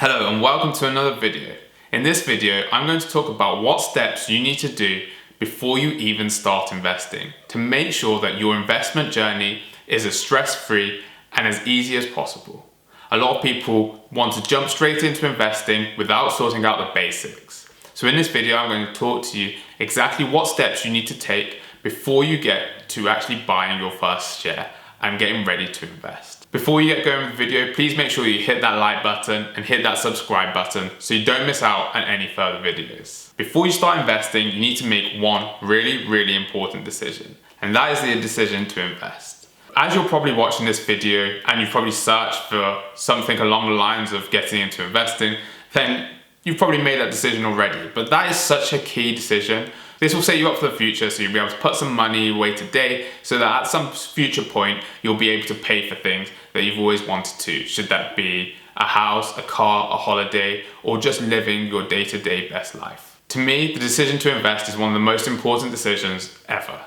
Hello and welcome to another video. In this video, I'm going to talk about what steps you need to do before you even start investing to make sure that your investment journey is as stress-free and as easy as possible. A lot of people want to jump straight into investing without sorting out the basics. So in this video, I'm going to talk to you exactly what steps you need to take before you get to actually buying your first share and getting ready to invest. Before you get going with the video, please make sure you hit that like button and hit that subscribe button so you don't miss out on any further videos. Before you start investing, you need to make one really important decision, and that is the decision to invest. As you're probably watching this video and you've probably searched for something along the lines of getting into investing, then you've probably made that decision already, but that is such a key decision. This will set you up for the future, so you'll be able to put some money away today so that at some future point, you'll be able to pay for things that you've always wanted to. Should that be a house, a car, a holiday, or just living your day-to-day best life. To me, the decision to invest is one of the most important decisions ever.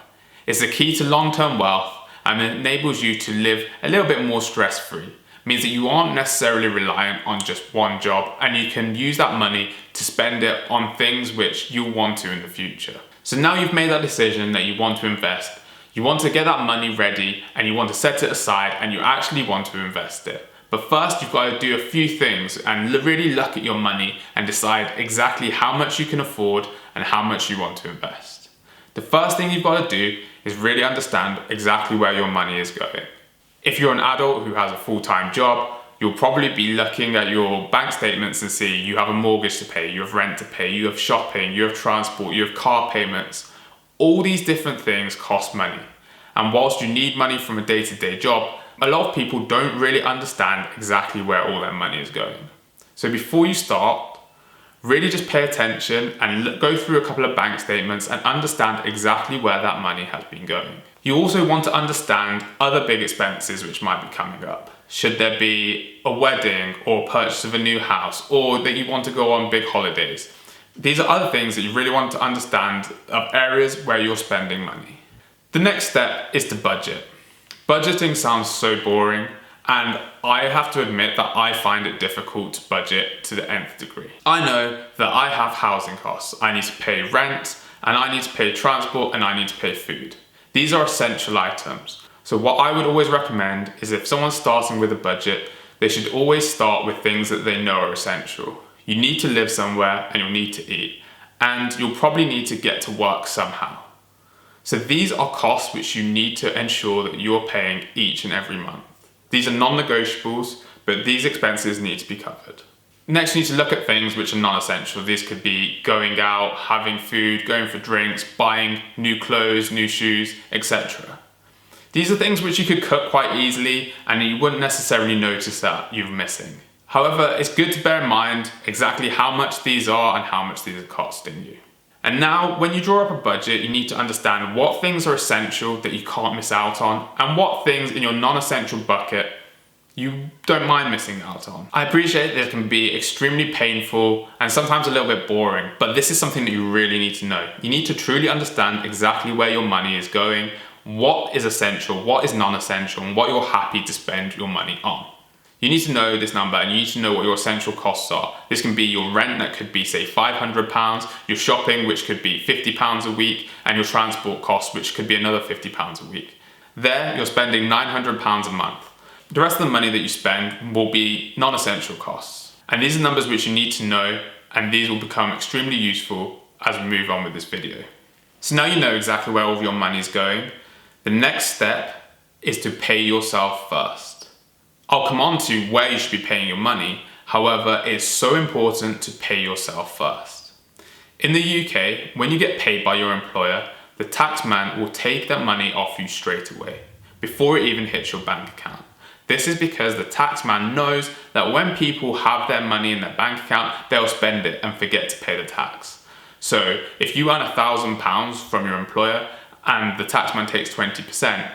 It's the key to long-term wealth and it enables you to live a little bit more stress-free. Means that you aren't necessarily reliant on just one job and you can use that money to spend it on things which you want to in the future. So now you've made that decision that you want to invest, you want to get that money ready and you want to set it aside and you actually want to invest it. But first you've got to do a few things and really look at your money and decide exactly how much you can afford and how much you want to invest. The first thing you've got to do is really understand exactly where your money is going. If you're an adult who has a full-time job, you'll probably be looking at your bank statements and see you have a mortgage to pay, you have rent to pay, you have shopping, you have transport, you have car payments. All these different things cost money. And whilst you need money from a day-to-day job, a lot of people don't really understand exactly where all their money is going. So before you start, really just pay attention and go through a couple of bank statements and understand exactly where that money has been going. You also want to understand other big expenses which might be coming up. Should there be a wedding or purchase of a new house or that you want to go on big holidays? These are other things that you really want to understand of areas where you're spending money. The next step is to budget. Budgeting sounds so boring, and I have to admit that I find it difficult to budget to the nth degree. I know that I have housing costs. I need to pay rent, and I need to pay transport, and I need to pay food. These are essential items. So what I would always recommend is if someone's starting with a budget, they should always start with things that they know are essential. You need to live somewhere and you'll need to eat. And you'll probably need to get to work somehow. So these are costs which you need to ensure that you're paying each and every month. These are non-negotiables, but these expenses need to be covered. Next, you need to look at things which are non-essential. These could be going out, having food, going for drinks, buying new clothes, new shoes, etc. These are things which you could cut quite easily and you wouldn't necessarily notice that you're missing. However, it's good to bear in mind exactly how much these are and how much these are costing you. And now, when you draw up a budget, you need to understand what things are essential that you can't miss out on and what things in your non-essential bucket you don't mind missing out on. I appreciate that it can be extremely painful and sometimes a little bit boring, but this is something that you really need to know. You need to truly understand exactly where your money is going, what is essential, what is non-essential, and what you're happy to spend your money on. You need to know this number and you need to know what your essential costs are. This can be your rent, that could be say £500, your shopping, which could be £50 a week, and your transport costs, which could be another £50 a week. There, you're spending £900 a month. The rest of the money that you spend will be non-essential costs. And these are numbers which you need to know, and these will become extremely useful as we move on with this video. So now you know exactly where all of your money is going. The next step is to pay yourself first. I'll come on to where you should be paying your money. However, it's so important to pay yourself first. In the UK, when you get paid by your employer, the tax man will take that money off you straight away, before it even hits your bank account. This is because the tax man knows that when people have their money in their bank account, they'll spend it and forget to pay the tax. So if you earn £1,000 from your employer and the tax man takes 20%,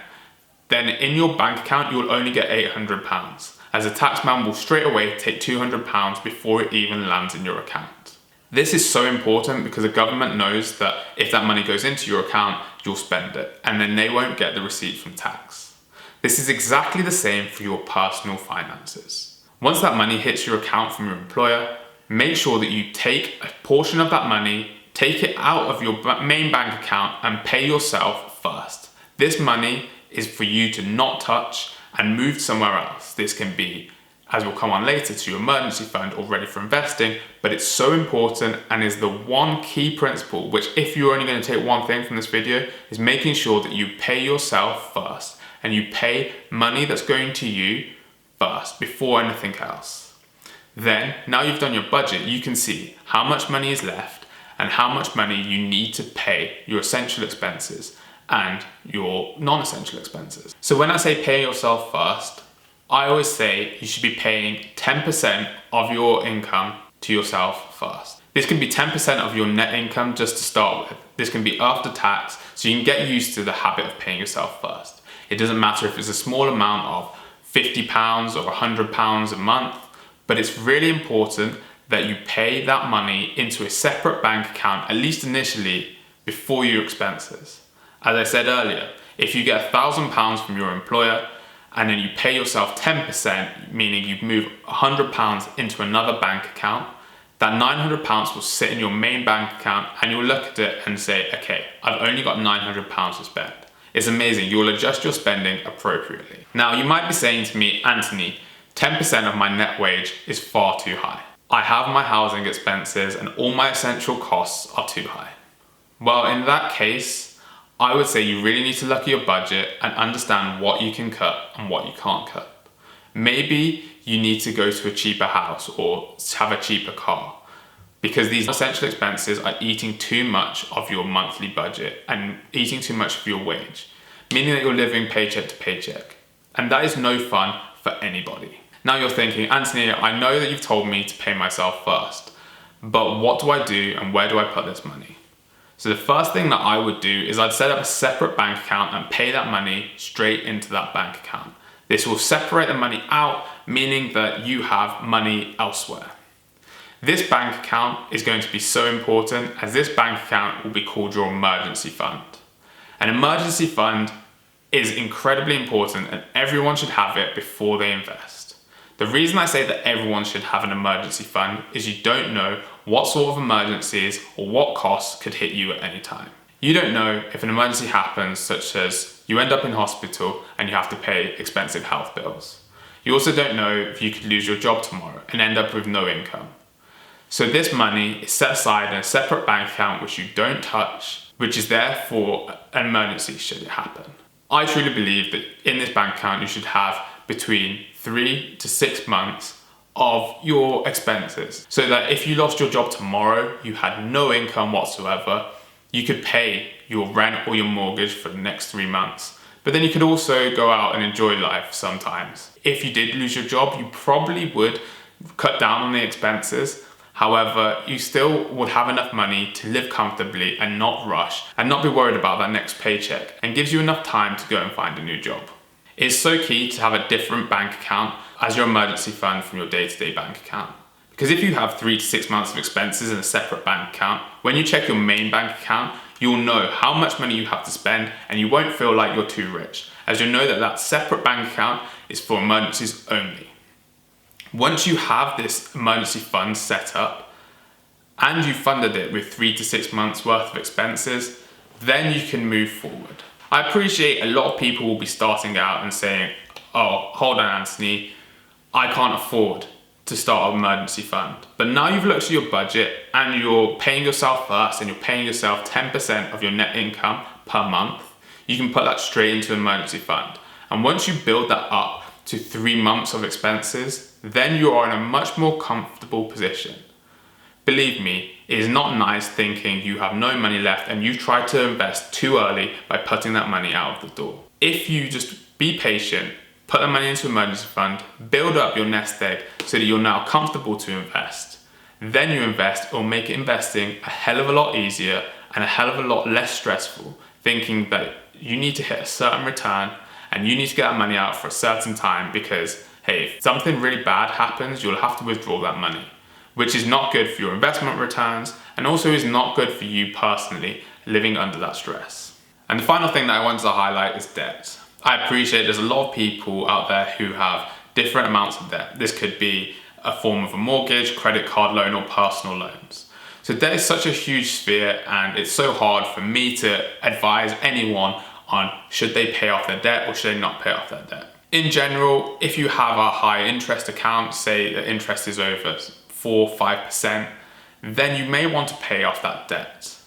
then in your bank account, you'll only get £800, as the tax man will straight away take £200 before it even lands in your account. This is so important because the government knows that if that money goes into your account, you'll spend it, and then they won't get the receipt from tax. This is exactly the same for your personal finances. Once that money hits your account from your employer, make sure that you take a portion of that money, take it out of your main bank account and pay yourself first. This money is for you to not touch and move somewhere else. This can be, as we'll come on later, to your emergency fund or ready for investing, but it's so important and is the one key principle, which if you're only going to take one thing from this video, is making sure that you pay yourself first and you pay money that's going to you first before anything else. Then, now you've done your budget, you can see how much money is left and how much money you need to pay your essential expenses and your non-essential expenses. So when I say pay yourself first, I always say you should be paying 10% of your income to yourself first. This can be 10% of your net income just to start with. This can be after tax, so you can get used to the habit of paying yourself first. It doesn't matter if it's a small amount of £50 or £100 a month, but it's really important that you pay that money into a separate bank account, at least initially, before your expenses. As I said earlier, if you get £1,000 from your employer and then you pay yourself 10%, meaning you move £100 into another bank account, that £900 will sit in your main bank account and you'll look at it and say, okay, I've only got £900 to spend. It's amazing, you'll adjust your spending appropriately. Now you might be saying to me, Anthony, 10% of my net wage is far too high. I have my housing expenses and all my essential costs are too high. Well, in that case, I would say you really need to look at your budget and understand what you can cut and what you can't cut. Maybe you need to go to a cheaper house or have a cheaper car because these essential expenses are eating too much of your monthly budget and eating too much of your wage, meaning that you're living paycheck to paycheck. And that is no fun for anybody. Now you're thinking, Anthony, I know that you've told me to pay myself first, but what do I do and where do I put this money? So the first thing that I would do is I'd set up a separate bank account and pay that money straight into that bank account. This will separate the money out, meaning that you have money elsewhere. This bank account is going to be so important as this bank account will be called your emergency fund. An emergency fund is incredibly important and everyone should have it before they invest. The reason I say that everyone should have an emergency fund is you don't know what sort of emergencies or what costs could hit you at any time. You don't know if an emergency happens, such as you end up in hospital and you have to pay expensive health bills. You also don't know if you could lose your job tomorrow and end up with no income. So this money is set aside in a separate bank account which you don't touch, which is there for an emergency should it happen. I truly believe that in this bank account you should have between 3 to 6 months of your expenses, so that if you lost your job tomorrow, you had no income whatsoever, you could pay your rent or your mortgage for the next 3 months. But then you could also go out and enjoy life sometimes. If you did lose your job, you probably would cut down on the expenses. However, you still would have enough money to live comfortably and not rush and not be worried about that next paycheck, and gives you enough time to go and find a new job. It's so key to have a different bank account as your emergency fund from your day-to-day bank account. Because if you have 3 to 6 months of expenses in a separate bank account, when you check your main bank account, you'll know how much money you have to spend and you won't feel like you're too rich, as you'll know that that separate bank account is for emergencies only. Once you have this emergency fund set up and you funded it with 3 to 6 months worth of expenses, then you can move forward. I appreciate a lot of people will be starting out and saying, oh, hold on, Anthony, I can't afford to start an emergency fund. But now you've looked at your budget and you're paying yourself first and you're paying yourself 10% of your net income per month, you can put that straight into an emergency fund. And once you build that up to 3 months of expenses, then you are in a much more comfortable position. Believe me, it is not nice thinking you have no money left and you've tried to invest too early by putting that money out of the door. If you just be patient, put the money into an emergency fund, build up your nest egg so that you're now comfortable to invest, then you invest, it will make investing a hell of a lot easier and a hell of a lot less stressful, thinking that you need to hit a certain return and you need to get that money out for a certain time because, hey, if something really bad happens, you'll have to withdraw that money, which is not good for your investment returns and also is not good for you personally living under that stress. And the final thing that I wanted to highlight is debt. I appreciate there's a lot of people out there who have different amounts of debt. This could be a form of a mortgage, credit card loan, or personal loans. So debt is such a huge sphere, and it's so hard for me to advise anyone on should they pay off their debt or should they not pay off their debt. In general, if you have a high interest account, say the interest is over 4-5%, then you may want to pay off that debt.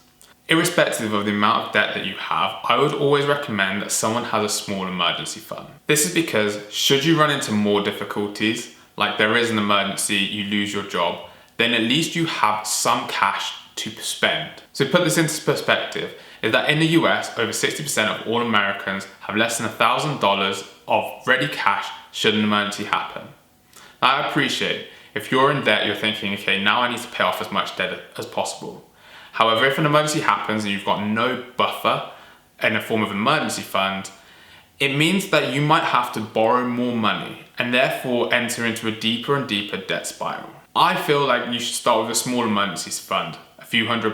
Irrespective of the amount of debt that you have, I would always recommend that someone has a small emergency fund. This is because should you run into more difficulties, like there is an emergency, you lose your job, then at least you have some cash to spend. So to put this into perspective, is that in the US, over 60% of all Americans have less than $1,000 of ready cash should an emergency happen. Now, I appreciate if you're in debt, you're thinking, okay, now I need to pay off as much debt as possible. However, if an emergency happens and you've got no buffer in a form of emergency fund, it means that you might have to borrow more money and therefore enter into a deeper and deeper debt spiral. I feel like you should start with a small emergency fund, a few £100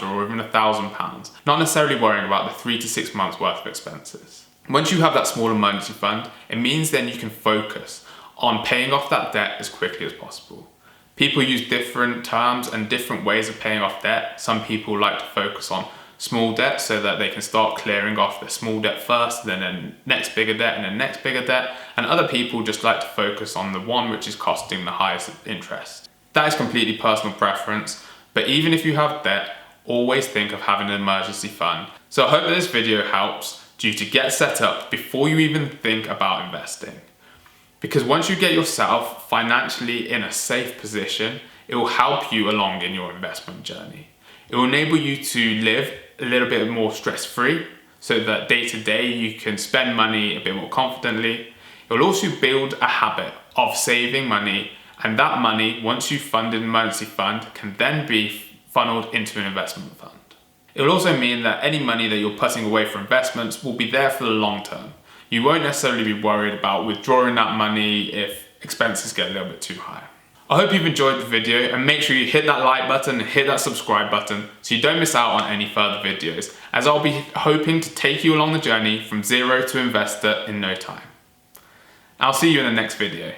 or even £1,000, not necessarily worrying about the 3 to 6 months worth of expenses. Once you have that small emergency fund, it means then you can focus on paying off that debt as quickly as possible. People use different terms and different ways of paying off debt. Some people like to focus on small debt so that they can start clearing off their small debt first, then the next bigger debt and the next bigger debt. And other people just like to focus on the one which is costing the highest interest. That is completely personal preference, but even if you have debt, always think of having an emergency fund. So I hope that this video helps you to get set up before you even think about investing. Because once you get yourself financially in a safe position, it will help you along in your investment journey. It will enable you to live a little bit more stress-free so that day to day you can spend money a bit more confidently. It will also build a habit of saving money, and that money, once you've funded an emergency fund, can then be funneled into an investment fund. It will also mean that any money that you're putting away for investments will be there for the long term. You won't necessarily be worried about withdrawing that money if expenses get a little bit too high. I hope you've enjoyed the video, and make sure you hit that like button and hit that subscribe button so you don't miss out on any further videos, as I'll be hoping to take you along the journey from zero to investor in no time. I'll see you in the next video.